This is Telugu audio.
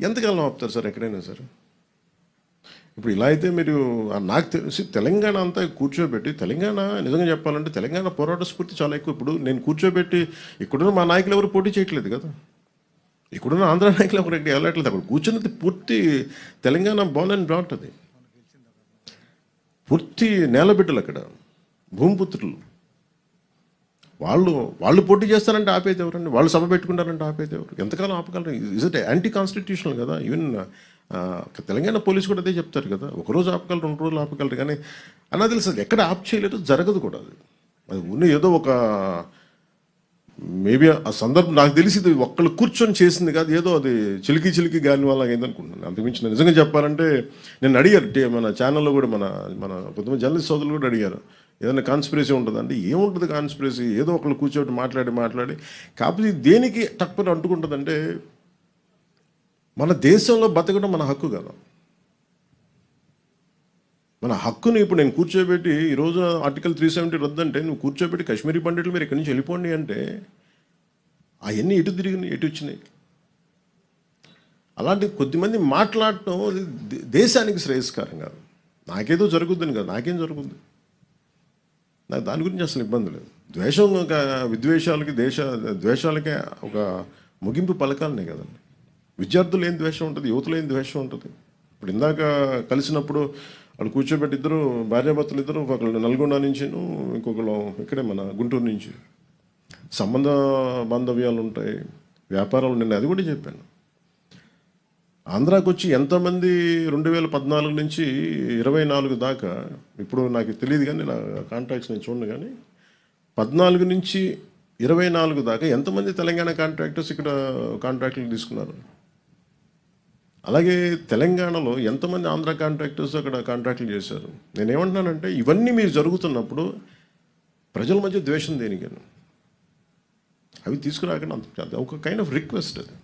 ఎంతకాలం ఆపుతారు సార్ ఎక్కడైనా సార్? ఇప్పుడు ఇలా అయితే మీరు నాకు తెలిసి తెలంగాణ అంతా కూర్చోబెట్టి, తెలంగాణ నిజంగా చెప్పాలంటే తెలంగాణ పోరాట స్ఫూర్తి చాలా ఎక్కువ. ఇప్పుడు నేను కూర్చోబెట్టి ఇక్కడున్న మా నాయకులు ఎవరు పోటీ చేయట్లేదు కదా, ఇక్కడున్న ఆంధ్ర నాయకులు ఎవరు ఎక్కడ వెళ్ళట్లేదు. అక్కడ కూర్చున్నది పూర్తి తెలంగాణ బాన్ అండ్ బ్రాట్, అది పూర్తి నేలబిడ్డలు, అక్కడ భూమిపుత్రులు. వాళ్ళు పోటీ చేస్తారంటే ఆపేది ఎవరండి? వాళ్ళు సభ పెట్టుకుంటారంటే ఆపేది ఎవరు? ఎంతకాలం ఆపగలరు? ఇజ్ ఇట్ యాంటీ కాన్స్టిట్యూషనల్ కదా? ఈవెన్ తెలంగాణ పోలీసు కూడా అదే చెప్తారు కదా, ఒకరోజు ఆపగలరు, 2 రోజులు ఆపగలరు. కానీ అలా తెలుసు అది ఎక్కడ ఆప్ చేయలేదు, జరగదు కూడా. అది ఉన్న ఏదో ఒక మేబీ ఆ సందర్భం నాకు తెలిసి ఇది ఒక్కళ్ళు కూర్చొని చేసింది కాదు, ఏదో అది చిలికి గాని వల్ల అయిందనుకుంటున్నాను. అంతకుమించి నేను నిజంగా చెప్పాలంటే నేను అడిగారు మన ఛానల్లో కూడా, మన కొంతమంది జర్నలిస్ట్ సోదరులు కూడా అడిగారు, ఏదైనా కాన్స్పిరసీ ఉంటుంది అంటే ఏముంటుంది కాన్స్పిరసీ? ఏదో ఒకళ్ళు కూర్చోబెట్టి మాట్లాడి కాకపోతే దేనికి తక్కువ అంటుకుంటుందంటే మన దేశంలో బతకడం మన హక్కు కదా. మన హక్కుని ఇప్పుడు నేను కూర్చోబెట్టి ఈరోజు ఆర్టికల్ 370 రద్దు అంటే నువ్వు కూర్చోబెట్టి కాశ్మీరీ పండితులు మీరు ఇక్కడి నుంచి వెళ్ళిపోండి అంటే అవన్నీ ఎటు తిరిగినాయి, ఎటు వచ్చినాయి? అలాంటి కొద్దిమంది మాట్లాడటం దేశానికి శ్రేయస్కరం కాదు. నాకేదో జరుగుద్దని కాదు, నాకేం జరుగుద్ది? నాకు దాని గురించి అసలు ఇబ్బంది లేదు. ద్వేషం, విద్వేషాలకి ద్వేషాలకే ఒక ముగింపు పలకాలనే కదండి. విద్యార్థులు ఏం ద్వేషం ఉంటుంది, యువతలో ఏం ద్వేషం ఉంటుంది? ఇప్పుడు ఇందాక కలిసినప్పుడు వాళ్ళు కూర్చోబెట్టి ఇద్దరు భార్యాభర్తలు ఇద్దరు, ఒకళ్ళు నల్గొండ నుంచి, ఇంకొకళ్ళు ఇక్కడే మన గుంటూరు నుంచి, బాంధవ్యాలు ఉంటాయి, వ్యాపారాలు. నేను అది కూడా చెప్పాను. ఆంధ్రాకి వచ్చి ఎంతమంది 2014 నుంచి 24 దాకా, ఇప్పుడు నాకు తెలియదు కానీ నా కాంట్రాక్ట్స్ నేను చూడను, కానీ 14 నుంచి 24 దాకా ఎంతమంది తెలంగాణ కాంట్రాక్టర్స్ ఇక్కడ కాంట్రాక్టులు తీసుకున్నారు? అలాగే తెలంగాణలో ఎంతమంది ఆంధ్ర కాంట్రాక్టర్స్ అక్కడ కాంట్రాక్టులు చేశారు? నేనేమంటున్నానంటే ఇవన్నీ మీరు జరుగుతున్నప్పుడు ప్రజల మధ్య ద్వేషం దేనికని? అవి తీసుకురాకండి. ఒక కైండ్ ఆఫ్ రిక్వెస్ట్ అది.